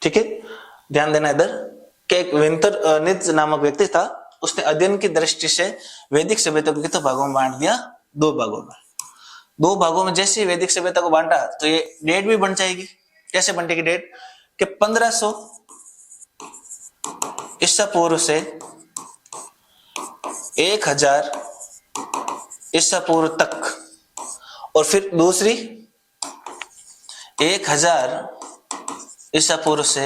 ठीक है, ध्यान देना इधर कि एक विंतरनित्ज नामक व्यक्ति था, उसने अध्ययन की दृष्टि से वैदिक सभ्यता को कितने भागों में बांट दिया? 2 भागों में। 2 भागों में जैसे ही वैदिक सभ्यता को बांटा तो ये डेट भी बन जाएगी। कैसे बनेगी डेट? कि 1500 ईसा पूर्व से 1000 ईसा पूर्व तक, और फिर दूसरी 1000 ईसा पूर्व से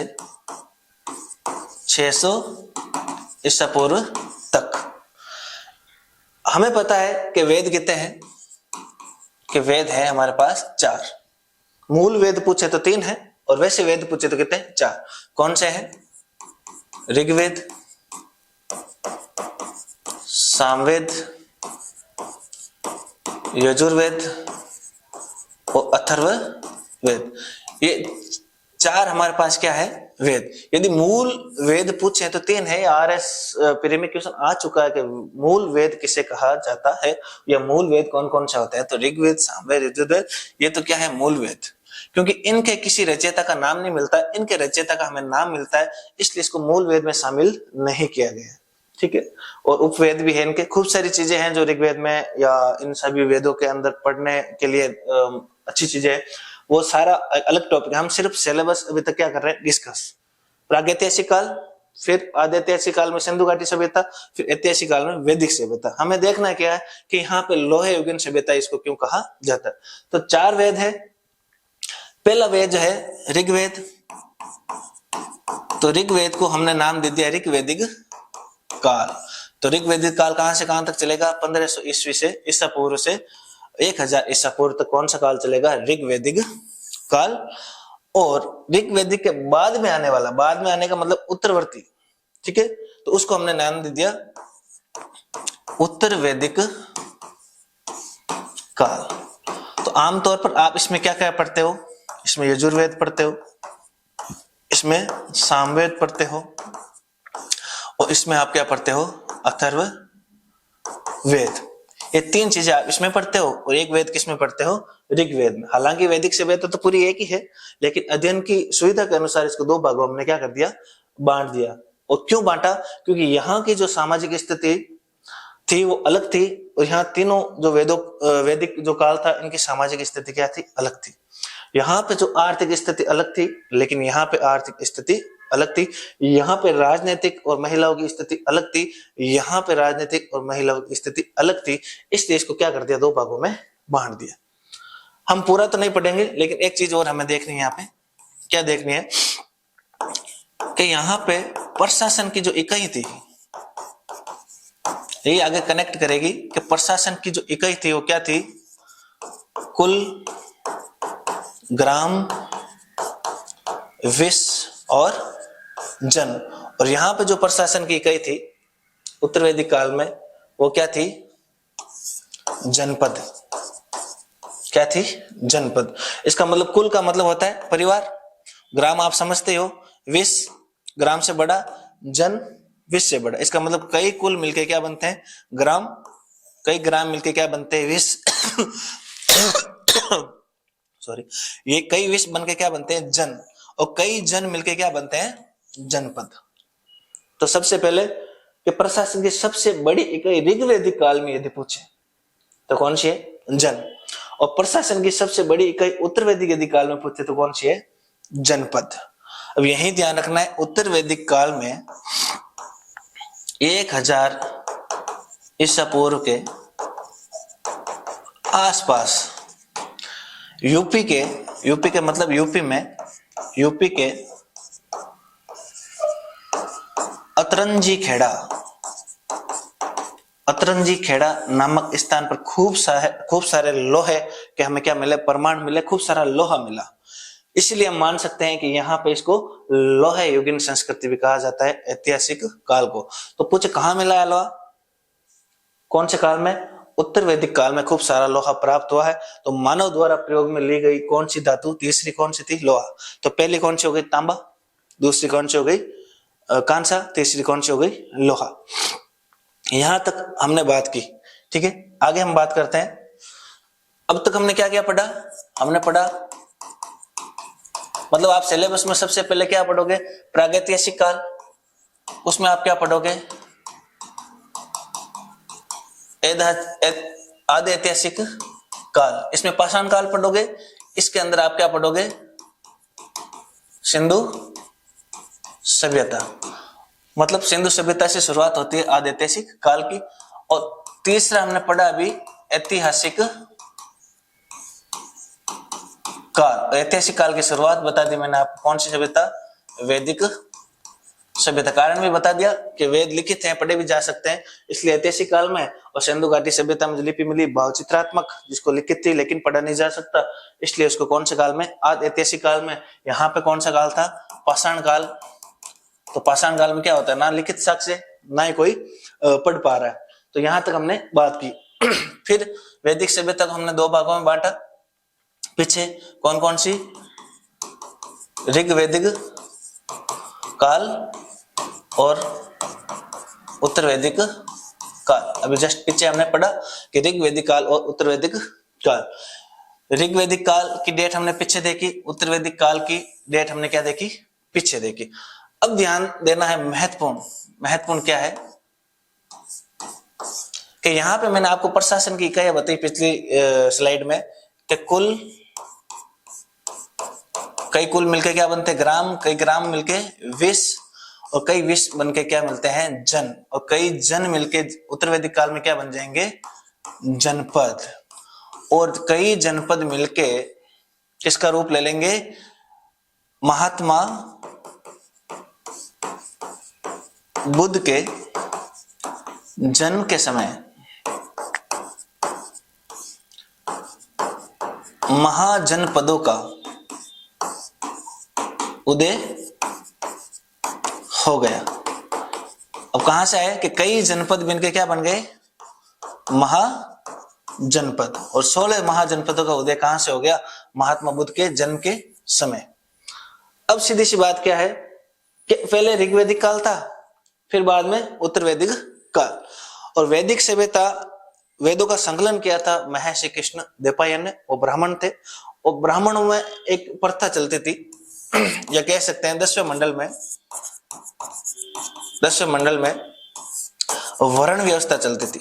600 ईसा पूर्व तक। हमें पता है कि वेद कितने हैं, कि वेद है हमारे पास 4। मूल वेद पूछे तो 3 है, और वैसे वेद पूछे तो कितने? 4। कौन से हैं? ऋग्वेद, सामवेद, यजुर्वेद और अथर्ववेद। ये 4 हमारे पास क्या है? वेद। यदि मूल वेद पूछे तो 3 है। RS प्री में क्वेश्चन आ चुका है कि मूल वेद किसे कहा जाता है, या मूल वेद कौन कौन सा होता है? तो ऋग्वेद, सामवेद, यजुर्वेद, ये तो क्या है? मूल वेद। क्योंकि इनके किसी रचयिता का नाम नहीं मिलता, इनके रचयिता का हमें नाम मिलता है, इसलिए इसको मूल वेद में शामिल नहीं किया गया। ठीक है, और उपवेद भी है इनके। खूब सारी चीजें हैं जो ऋग्वेद में या इन सभी वेदों के अंदर पढ़ने के लिए अच्छी चीजें हैं। वो सारा अलग टॉपिक है, हम सिर्फ सिलेबस अभी तक क्या कर रहे हैं? डिस्कस। प्रागैतिहासिक काल, फिर आद्यैतिहासिक काल में सिंधु घाटी सभ्यता, फिर ऐतिहासिक काल में वैदिक सभ्यता। हमें देखना क्या है कि यहाँ पे लोहे युगीन सभ्यता इसको क्यों कहा जाता है। तो 4 वेद है। पहला वेद है ऋग्वेद। तो ऋग्वेद को हमने नाम दे दिया ऋग्वैदिक काल। तो ऋग्वैदिक काल कहां से कहां तक चलेगा? 1500 ईस्वी से ईसा पूर्व से 1000 ईसा पूर्व तक कौन सा काल चलेगा? ऋग्वैदिक काल। और ऋग्वैदिक के बाद में आने वाला, बाद में आने का मतलब उत्तरवर्ती, ठीक है, तो उसको हमने नाम दे दिया उत्तर वैदिक काल। तो आमतौर पर आप इसमें क्या क्या पढ़ते हो? इसमें यजुर्वेद पढ़ते हो, इसमें सामवेद पढ़ते हो, और इसमें आप क्या पढ़ते हो? अथर्ववेद। ये 3 चीजें आप इसमें पढ़ते हो, और एक वेद किसमें पढ़ते हो? ऋग्वेद में। हालांकि वैदिक सभ्यता तो पूरी एक ही है, लेकिन अध्ययन की सुविधा के अनुसार इसको 2 भागों में क्या कर दिया? बांट दिया। और क्यों बांटा? क्योंकि यहाँ की जो सामाजिक स्थिति थी वो अलग थी, और यहाँ तीनों जो वैदिक जो काल था, इनकी सामाजिक स्थिति क्या थी? अलग थी। यहाँ पे जो आर्थिक स्थिति अलग थी, लेकिन यहाँ पे आर्थिक स्थिति अलग थी। यहाँ पे राजनीतिक और महिलाओं की स्थिति अलग थी, यहाँ पे राजनीतिक और महिलाओं की स्थिति अलग थी। इसलिए इसको क्या कर दिया? 2 भागों में बांट दिया। हम पूरा तो नहीं पढ़ेंगे, लेकिन एक चीज और हमें देखनी है। यहाँ पे क्या देखनी है कि यहाँ पे प्रशासन की जो इकाई थी, ये आगे कनेक्ट करेगी कि प्रशासन की जो इकाई थी वो क्या थी? कुल, ग्राम, विश्व और जन। और यहाँ पे जो प्रशासन की इकाई थी उत्तर वैदिक काल में, वो क्या थी? जनपद। क्या थी? जनपद। इसका मतलब कुल का मतलब होता है परिवार, ग्राम आप समझते हो, विश्व ग्राम से बड़ा, जन विश्व से बड़ा। इसका मतलब कई कुल मिलके क्या बनते हैं? ग्राम। कई ग्राम मिलके क्या बनते हैं? विश्व। सॉरी, ये कई विश्व बनके क्या बनते हैं? जन। और कई जन मिलके क्या बनते हैं? जनपद। तो सबसे पहले कि प्रशासन की सबसे बड़ी इकाई ऋग्वैदिक काल में यदि पूछे तो कौन सी है? जन। और प्रशासन की सबसे बड़ी इकाई उत्तर वैदिक यदि काल में पूछे तो कौन सी है? जनपद। अब यही ध्यान रखना है, उत्तर वैदिक काल में 1000 ईसा पूर्व के आसपास यूपी के मतलब यूपी के अतरंजी खेड़ा नामक स्थान पर खूब सारे लोहे के हमें क्या मिले? प्रमाण मिले, खूब सारा लोहा मिला। इसलिए हम मान सकते हैं कि यहाँ पे इसको लोहे युगीन संस्कृति भी कहा जाता है, ऐतिहासिक काल को। तो पूछे कहाँ मिला है लोहा? कौन से काल में? उत्तर वैदिक काल में खूब सारा लोहा प्राप्त हुआ है। तो मानव द्वारा प्रयोग में ली गई कौन सी धातु? तीसरी कौन सी थी? लोहा। तो पहली कौन सी हो गई? तांबा। दूसरी कौन सी हो गई? कांसा। तीसरी कौन सी हो गई? लोहा। यहां तक हमने बात की, ठीक है। आगे हम बात करते हैं। अब तक हमने क्या क्या पढ़ा? हमने पढ़ा मतलब आप सिलेबस में सबसे पहले क्या पढ़ोगे, प्रागैतिहासिक काल, उसमें आप क्या पढ़ोगे, आदि ऐतिहासिक काल, इसमें पाषाण काल पढ़ोगे, इसके अंदर आप क्या पढ़ोगे, सिंधु सभ्यता। मतलब सिंधु सभ्यता से शुरुआत होती है आदि ऐतिहासिक काल की। और तीसरा हमने पढ़ा अभी ऐतिहासिक काल। ऐतिहासिक काल की शुरुआत बता दी मैंने आपको, कौन सी सभ्यता, वैदिक सभ्यता। कारण भी बता दिया कि वेद लिखित हैं, पढ़े भी जा सकते हैं, इसलिए ऐतिहासिक काल में। और सिंधु घाटी सभ्यता में जो लिपि मिली भावचित्रात्मक, जिसको लिखित थी लेकिन पढ़ा नहीं जा सकता, इसलिए उसको कौन से काल में, आदि ऐतिहासिक काल में। यहाँ पे कौन सा काल था, पाषाण काल। तो पाषाण काल में क्या होता है, ना लिखित साक्ष्य, ना ही कोई पढ़ पा रहा है। तो यहां तक हमने बात की। फिर वैदिक सभ्यता को हमने दो भागों में बांटा पीछे, कौन कौन सी, ऋग्वैदिक काल और उत्तर वैदिक काल। अभी जस्ट पीछे हमने पढ़ा कि ऋग्वैदिक काल और उत्तर वैदिक काल। ऋग्वैदिक काल की डेट हमने पीछे देखी, उत्तर वैदिक काल की डेट हमने क्या देखी, पीछे देखी। अब ध्यान देना है महत्वपूर्ण क्या है कि यहां पे मैंने आपको प्रशासन की इकाइयां बताई पिछली स्लाइड में कि कई कुल मिलके क्या बनते हैं, ग्राम, कई ग्राम मिलके विश, और कई विश बनके क्या मिलते हैं, जन, और कई जन मिलके उत्तर वैदिक काल में क्या बन जाएंगे, जनपद, और कई जनपद मिलके किसका रूप ले लेंगे, महात्मा बुद्ध के जन्म के समय महाजनपदों का उदय हो गया। अब कहां से आए कि कई जनपद मिलके क्या बन गए, महाजनपद, और 16 महाजनपदों का उदय कहां से हो गया, महात्मा बुद्ध के जन्म के समय। अब सीधी सी बात क्या है कि पहले ऋग्वैदिक काल था, फिर बाद में उत्तर वैदिक काल, और वैदिक सभ्यता, वेदों का संकलन किया था महर्षि कृष्ण द्वैपायन ने, वो ब्राह्मण थे। और ब्राह्मणों में एक प्रथा चलती थी, या कह सकते हैं 10वें मंडल में वर्ण व्यवस्था चलती थी।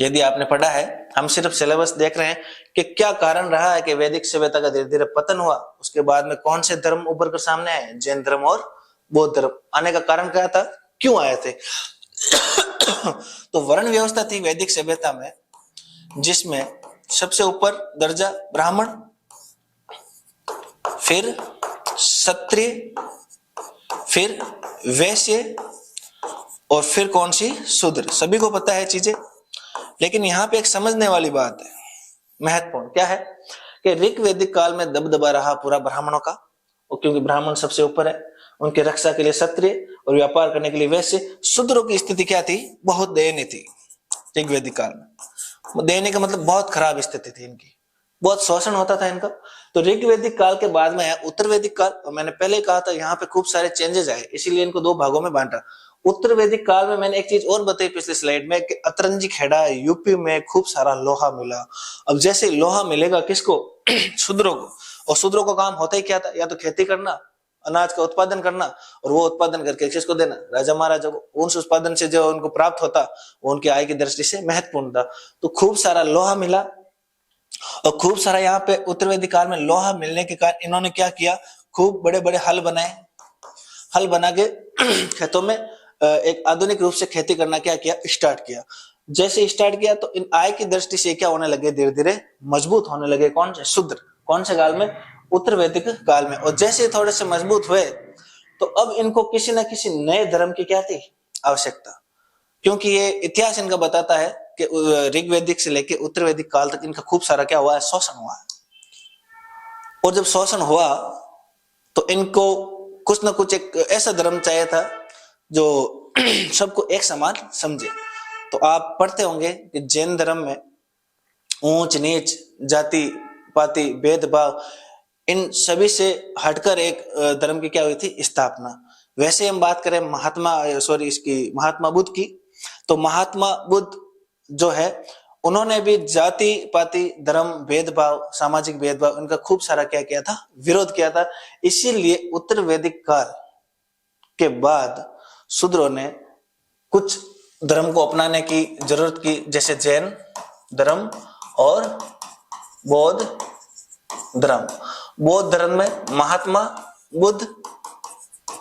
यदि आपने पढ़ा है, हम सिर्फ सिलेबस देख रहे हैं कि क्या कारण रहा है कि वैदिक सभ्यता का धीरे धीरे पतन हुआ, उसके बाद में कौन से धर्म उभर कर सामने आए, जैन धर्म और बौद्ध धर्म। आने का कारण क्या था, क्यों आए थे। तो वर्ण व्यवस्था थी वैदिक सभ्यता में, जिसमें सबसे ऊपर दर्जा ब्राह्मण, फिर क्षत्रिय, फिर वैश्य, और फिर कौन सी, शूद्र। सभी को पता है चीजें, लेकिन यहां पे एक समझने वाली बात है, महत्वपूर्ण क्या है कि ऋग्वैदिक काल में दबदबा रहा पूरा ब्राह्मणों का, और क्योंकि ब्राह्मण सबसे ऊपर है, उनकी रक्षा के लिए क्षत्रिय और व्यापार करने के लिए वैश्य। शूद्रों की स्थिति क्या थी, बहुत दयनीय थी ऋग्वैदिक काल में। दयनीय का मतलब बहुत खराब स्थिति थी इनकी, बहुत शोषण होता था इनका। तो ऋग्वैदिक काल के बाद में है उत्तर वैदिक काल, और मैंने पहले ही कहा था यहाँ पे खूब सारे चेंजेस आए, इसीलिए इनको दो भागों में बांटा। उत्तर वैदिक काल में मैंने एक चीज और बताई पिछली स्लाइड में कि अतरंजी खेड़ा यूपी में खूब सारा लोहा मिला। अब जैसे लोहा मिलेगा किसको, शूद्रों को, और शूद्रों का काम होता ही क्या था, या तो खेती करना, अनाज का उत्पादन करना, और वो उत्पादन करके किसको देना, राजा महाराजा को। उस उत्पादन से जो उनको प्राप्त होता वो उनकी आय की दृष्टि से महत्वपूर्ण था। तो खूब सारा लोहा मिला, और खूब सारा यहाँ पे उत्तर वैदिक काल में लोहा मिलने के कारण इन्होंने क्या किया, खूब बड़े बड़े हल बनाए। हल बना के खेतों में एक आधुनिक रूप से खेती करना क्या किया, स्टार्ट किया। जैसे स्टार्ट किया तो इन आय की दृष्टि से क्या होने लगे, धीरे धीरे मजबूत होने लगे। कौन से, शूद्र। कौन से काल में, उत्तर वैदिक काल में। और जैसे थोड़े से मजबूत हुए तो अब इनको किसी न किसी नए धर्म की क्या थी, आवश्यकता। क्योंकि ये इतिहास इनका बताता है कि ऋग्वैदिक से लेकर उत्तर वैदिक काल तक इनका खूब सारा क्या हुआ है, शोषण हुआ है। और जब शोषण हुआ तो इनको कुछ न कुछ एक ऐसा धर्म चाहिए था जो सबको एक समान समझे। तो आप पढ़ते होंगे कि जैन धर्म में ऊंच नीच, जाति पाति, भेदभाव, इन सभी से हटकर एक धर्म की क्या हुई थी, स्थापना। वैसे हम बात करें महात्मा बुद्ध की, तो महात्मा बुद्ध जो है उन्होंने भी जाति पाति धर्म भेदभाव सामाजिक भेदभाव इनका खूब सारा क्या किया था, विरोध किया था। इसीलिए उत्तर वैदिक काल के बाद शूद्रों ने कुछ धर्म को अपनाने की जरूरत की, जैसे जैन धर्म और बौद्ध धर्म। बौद्ध धर्म में महात्मा बुद्ध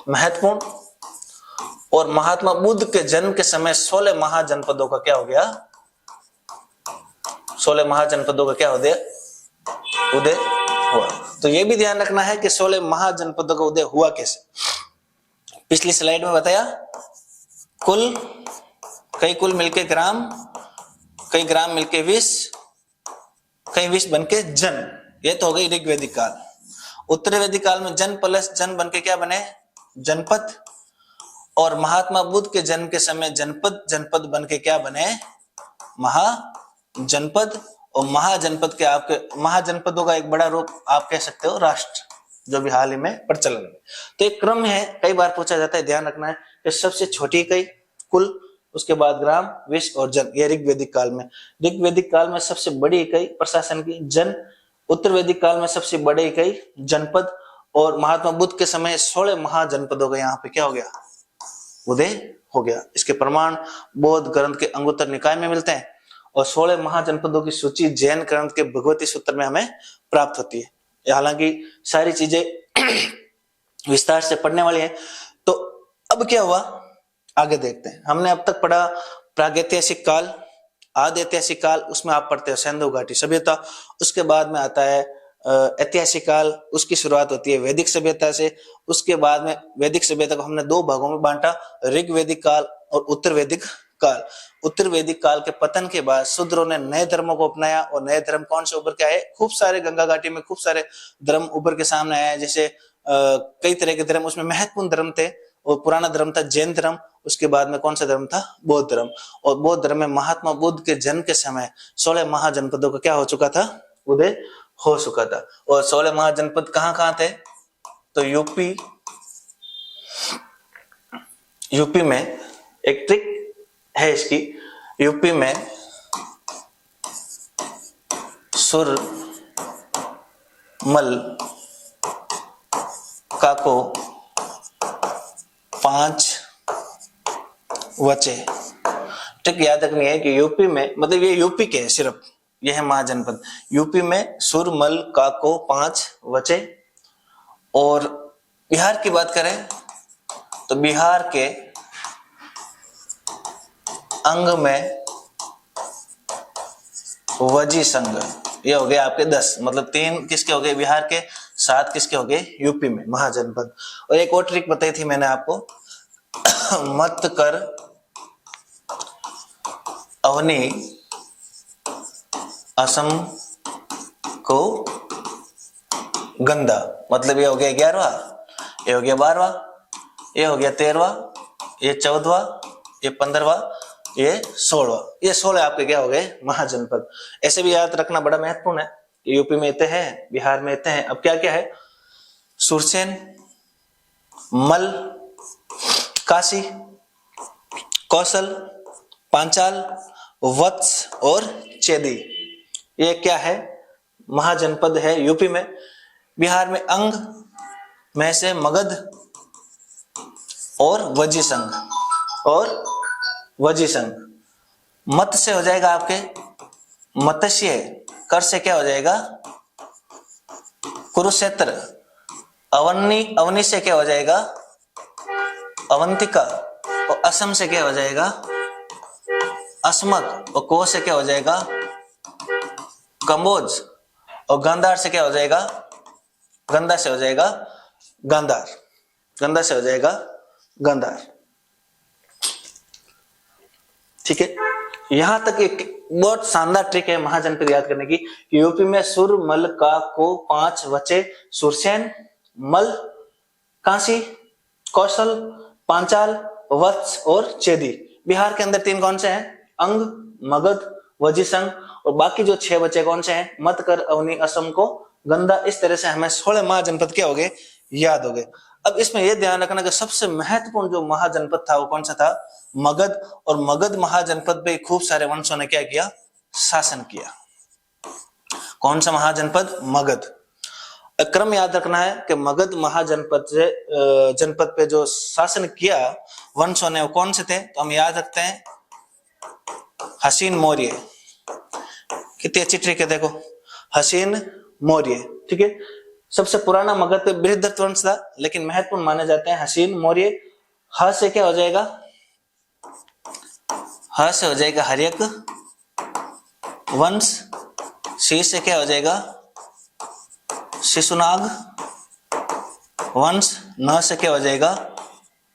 महत्वपूर्ण, और महात्मा बुद्ध के जन्म के समय 16 महाजनपदों का क्या हो गया, 16 महाजनपदों का क्या उदय हुआ। तो यह भी ध्यान रखना है कि 16 महाजनपदों का उदय हुआ कैसे। पिछली स्लाइड में बताया कई कुल मिलके ग्राम, कई ग्राम मिलके विष, कई विष बनके जन। ये तो हो गई ऋग्वैदिक काल। उत्तर वैदिक काल में जन प्लस जन बनके क्या बने, जनपद। और महात्मा बुद्ध के जन्म के समय जनपद बनके क्या बने, महाजनपद। और महाजनपद के आपके महाजनपदों का एक बड़ा रूप आप कह सकते हो राष्ट्र, जो भी हाल ही में प्रचलन में। तो एक क्रम है, कई बार पूछा जाता है, ध्यान रखना है कि सबसे छोटी इकाई कुल, उसके बाद ग्राम, विश्व और जन। ये ऋग्वैदिक काल में। ऋग्वैदिक काल में सबसे बड़ी इकाई प्रशासन की जन, उत्तर वैदिक काल में सबसे बड़ी इकाई जनपद, और महात्मा बुद्ध के समय 16 महाजनपदों का यहाँ पे क्या हो गया, उदय हो गया। इसके प्रमाण बौद्ध ग्रंथ के अंगुत्तर निकाय में मिलते हैं, और 16 महाजनपदों की सूची जैन ग्रंथ के भगवती सूत्र में हमें प्राप्त होती है। हालांकि सारी चीजें विस्तार से पढ़ने वाली हैं। तो अब क्या हुआ, आगे देखते हैं। हमने अब तक पढ़ा प्रागैतिहासिक काल, आदि ऐतिहासिक काल, उसमें आप पढ़ते हो सिंधु घाटी सभ्यता। उसके बाद में आता है ऐतिहासिक काल, उसकी शुरुआत होती है वैदिक सभ्यता से। उसके बाद में वैदिक सभ्यता को हमने दो भागों में बांटा, ऋग वैदिक काल और उत्तर वैदिक काल। उत्तर वैदिक काल के पतन के बाद शूद्रों ने नए धर्मों को अपनाया, और नए धर्म कौन से उभर के आए, खूब सारे गंगा घाटी में खूब सारे धर्म उभर के सामने आए। जैसे कई तरह के धर्म, उसमें महत्वपूर्ण धर्म थे, और पुराना धर्म था जैन धर्म। उसके बाद में कौन सा धर्म था, बौद्ध धर्म। और बौद्ध धर्म में महात्मा बुद्ध के जन्म के समय 16 महाजनपदों का क्या हो चुका था, उदय हो चुका था। और 16 महाजनपद कहां कहां थे, तो यूपी में एक ट्रिक है इसकी, यूपी में सुर, मल, काको, 5 वचे। ट्रिक याद रखनी है कि यूपी में, मतलब ये यूपी के है सिर्फ, ये है महाजनपद। यूपी में सुर, मल, काको, 5 वचे। और बिहार की बात करें तो बिहार के अंग में वजी संघ, ये हो गए आपके 10, मतलब 3 किसके हो गए बिहार के, 7 किसके हो गए यूपी में महाजनपद। और एक और ट्रिक बताई थी मैंने आपको, मत कर अवनी असम को गंदा, मतलब ये हो गया 11वां, ये हो गया 12वां, ये हो गया 13वां, ये 14वां, ये 15वां, ये 16वां। ये 16 आपके क्या हो गए महाजनपद। ऐसे भी याद रखना बड़ा महत्वपूर्ण है। यूपी में इतने हैं, बिहार में इतने हैं। अब क्या क्या है, सुरसेन, मल, काशी, कौशल, पांचाल, वत्स और चेदी, ये क्या है महाजनपद है यूपी में। बिहार में अंग में से मगध और वजी संघ, और वजी संघ। मत से हो जाएगा आपके मत्स्य, कर से क्या हो जाएगा कुरुक्षेत्र, अवनी से क्या हो जाएगा अवंतिका, और असम से क्या हो जाएगा अस्मक, और को से क्या हो जाएगा कंबोज, और गांधार से क्या हो जाएगा, गंदा से हो जाएगा गांधार, गंदा से हो जाएगा गांधार। ठीक है, यहां तक एक बहुत शानदार ट्रिक है महाजनपद याद करने की। यूपी में सुर, मल, का, को 5 वचे, सुरसेन, मल, काशी, कौशल, पांचाल, वत्स और चेदी। बिहार के अंदर 3 कौन से हैं, अंग, मगध, वजी संघ, और बाकी जो 6 बचे कौन से हैं, मत कर अवनी असम को गंदा। इस तरह से हमें 16 महाजनपद क्या हो गए, याद हो गए। अब इसमें यह ध्यान रखना कि सबसे महत्वपूर्ण जो महाजनपद था वो कौन सा था, मगध। और मगध महाजनपद पे खूब सारे वंशों ने क्या किया, शासन किया? कौन सा महाजनपद? मगध। क्रम याद रखना है कि मगध महाजनपद से जनपद पे जो शासन किया वंशों ने वो कौन से थे? तो हम याद रखते हैं हसीन मौर्य। कितनी अच्छी ट्रिक है देखो, हसीन मौर्य, ठीक है। सबसे पुराना मगध पे बृहद्रथ वंश था, लेकिन महत्वपूर्ण माने जाते हैं हसीन मौर्य। ह से क्या हो जाएगा? ह से हो जाएगा हर्यक वंश। शी से क्या हो जाएगा? शिशुनाग वंश। न से क्या हो जाएगा?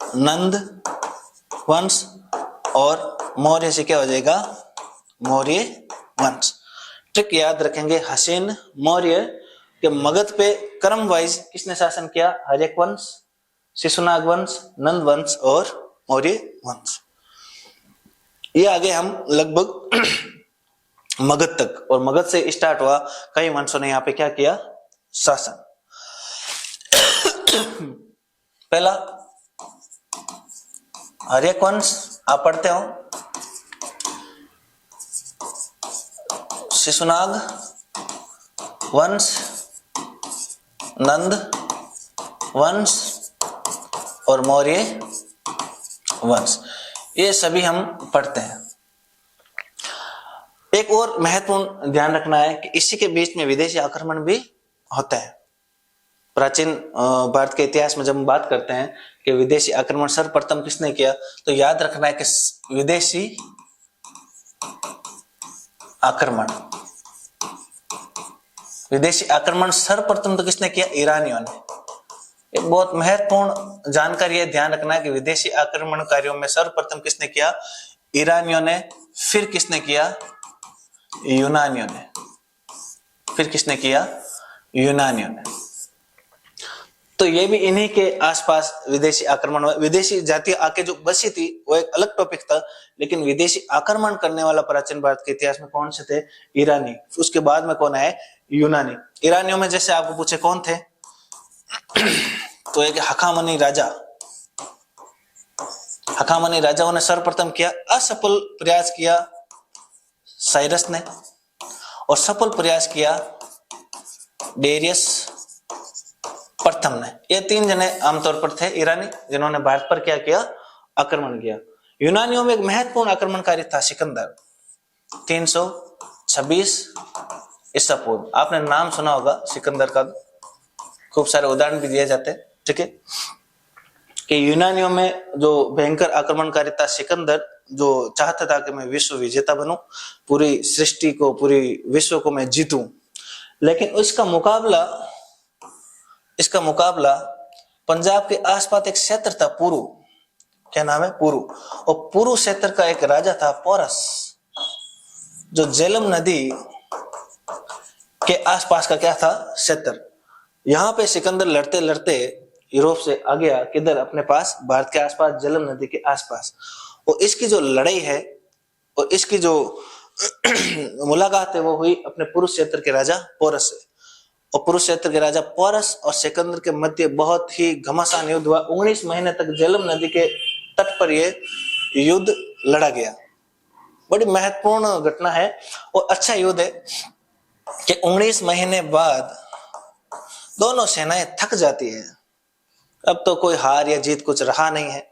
नंद वंश। और मौर्य से क्या हो जाएगा? मौर्य वंश। ट्रिक याद रखेंगे, हसीन मौर्य के मगध पे क्रम वाइज किसने शासन किया? हर्यक वंश, शिशुनाग वंश, नंद वंश और मौर्य वंश। ये आगे हम लगभग मगध तक, और मगध से स्टार्ट हुआ, कई वंशों ने यहाँ पे क्या किया? शासन। पहला हर्यक वंश, आप पढ़ते हो, शिशुनाग वंश, नंद वंश और मौर्य वंश, ये सभी हम पढ़ते हैं। एक और महत्वपूर्ण ध्यान रखना है कि इसी के बीच में विदेशी आक्रमण भी होता है। प्राचीन भारत के इतिहास में जब हम बात करते हैं कि विदेशी आक्रमण सर्वप्रथम किसने किया, तो याद रखना है कि विदेशी आक्रमण सर्वप्रथम तो किसने किया? ईरानियों ने। एक बहुत महत्वपूर्ण जानकारी है, ध्यान रखना है कि विदेशी आक्रमणकारियों में सर्वप्रथम किसने किया? ईरानियों ने। फिर किसने किया? यूनानियों ने। फिर किसने किया? यूनानियों ने। तो ये भी इन्हीं के आसपास विदेशी आक्रमण, विदेशी जातियां आके जो बसी थी वो एक अलग टॉपिक था, लेकिन विदेशी आक्रमण करने वाला प्राचीन भारत के इतिहास में कौन से थे? ईरानी। उसके बाद में कौन है? यूनानी। ईरानियों में जैसे आपको पूछे कौन थे, तो एक हखामनी राजा। हखामनी राजाओं ने सर्वप्रथम किया, असफल प्रयास किया साइरस ने, और सफल प्रयास किया डेरियस प्रथम ने। ये तीन जने आमतौर पर थे ईरानी, जिन्होंने भारत पर क्या किया? आक्रमण किया। यूनानियों में एक महत्वपूर्ण आक्रमणकारी था सिकंदर, 326 ईसा पूर्व। आपने नाम सुना होगा सिकंदर का, खूब सारे उदाहरण भी दिए जाते हैं, ठीक है। कि यूनानियों में जो भयंकर आक्रमणकारी था सिकंदर, जो चाहता था कि मैं विश्व विजेता बनूं, पूरी सृष्टि को, पूरी विश्व को मैं जीतूं, लेकिन इसका मुकाबला पंजाब के आसपास एक क्षेत्र था पुरु। क्या नाम है? पुरु। और पुरु क्षेत्र का एक राजा था पोरस, जो झेलम नदी के आसपास का क्या था? क्षेत्र। यहां पे सिकंदर लड़ते लड़ते यूरोप से आ गया, किधर? अपने पास, भारत के आसपास, झेलम नदी के आसपास। और इसकी जो लड़ाई है और इसकी जो मुलाकात है वो हुई अपने पुरुष क्षेत्र के राजा पोरस से। और पुरुष क्षेत्र के राजा पोरस और सिकंदर के मध्य बहुत ही घमासान युद्ध हुआ। 19 महीने तक झेलम नदी के तट पर यह युद्ध लड़ा गया। बड़ी महत्वपूर्ण घटना है और अच्छा युद्ध है कि 19 महीने बाद दोनों सेनाएं थक जाती है। अब तो कोई हार या जीत कुछ रहा नहीं है,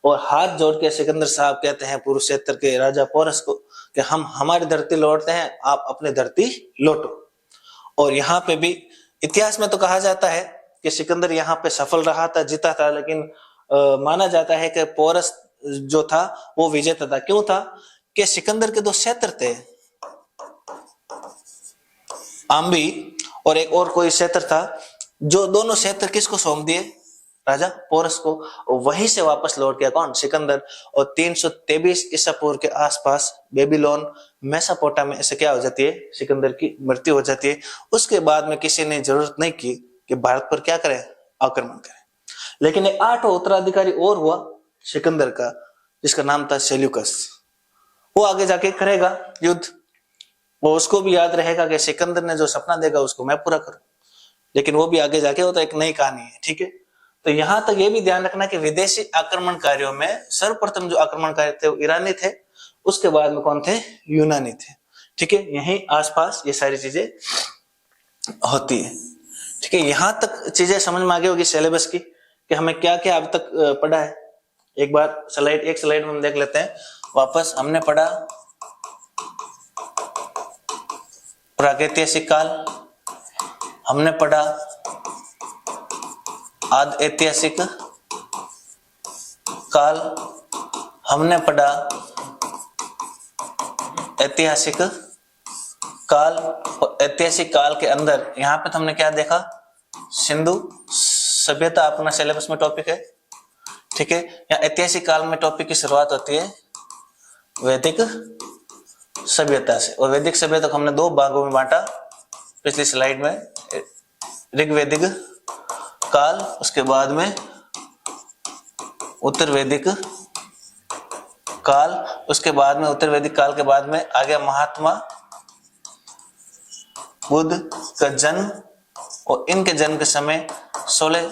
और हाथ जोड़ के सिकंदर साहब कहते हैं पुरुष क्षेत्र के राजा पोरस को कि हम हमारी धरती लौटते हैं, आप अपनी धरती लौटो। और यहाँ पे भी इतिहास में तो कहा जाता है कि सिकंदर यहाँ पे सफल रहा था, जीता था, लेकिन माना जाता है कि पोरस जो था वो विजेता था। क्यों था? कि सिकंदर के दो क्षेत्र थे, आम्बी और एक और कोई क्षेत्र था, जो दोनों क्षेत्र किसको सौंप दिए? राजा पोरस को। वहीं से वापस लौट गया कौन? सिकंदर। और 323 ईसा पूर्व के आसपास बेबीलोन, मेसोपोटामिया से क्या हो जाती है? सिकंदर की मृत्यु हो जाती है। उसके बाद में किसी ने जरूरत नहीं की कि भारत पर क्या करे? आक्रमण करे। लेकिन एक 8वां उत्तराधिकारी और हुआ सिकंदर का, जिसका नाम था सेल्यूकस। वो आगे जाके करेगा युद्ध। वो उसको भी याद रहेगा कि सिकंदर ने जो सपना देखा उसको मैं पूरा करूं, लेकिन वो भी आगे जाके वो तो एक नई कहानी है, ठीक है। तो यहां तक ये भी ध्यान रखना कि विदेशी आक्रमणकारियों में सर्वप्रथम जो आक्रमणकारी थे वो ईरानी थे, उसके बाद में कौन थे? यूनानी थे। ठीक है, यहीं आसपास ये सारी चीजें होती है। ठीक है, यहां तक चीजें समझ में आ गई होगी सिलेबस की कि हमें क्या क्या अब तक पढ़ा है। एक बार एक स्लाइड में हम देख लेते हैं वापस। हमने पढ़ा प्रागैतिहासिक काल, हमने पढ़ा आदि ऐतिहासिक काल, हमने पढ़ा ऐतिहासिक काल, और ऐतिहासिक काल के अंदर यहां पे तो हमने क्या देखा, सिंधु सभ्यता अपना सिलेबस में टॉपिक है। ठीक है, यहाँ ऐतिहासिक काल में टॉपिक की शुरुआत होती है वैदिक सभ्यता से, और वैदिक सभ्यता को हमने दो भागों में बांटा पिछली स्लाइड में, ऋग्वैदिक काल, उसके बाद में उत्तर वैदिक काल, उसके बाद में उत्तर वैदिक काल के बाद में आ गया महात्मा बुद्ध का जन्म, और इनके जन्म के समय 16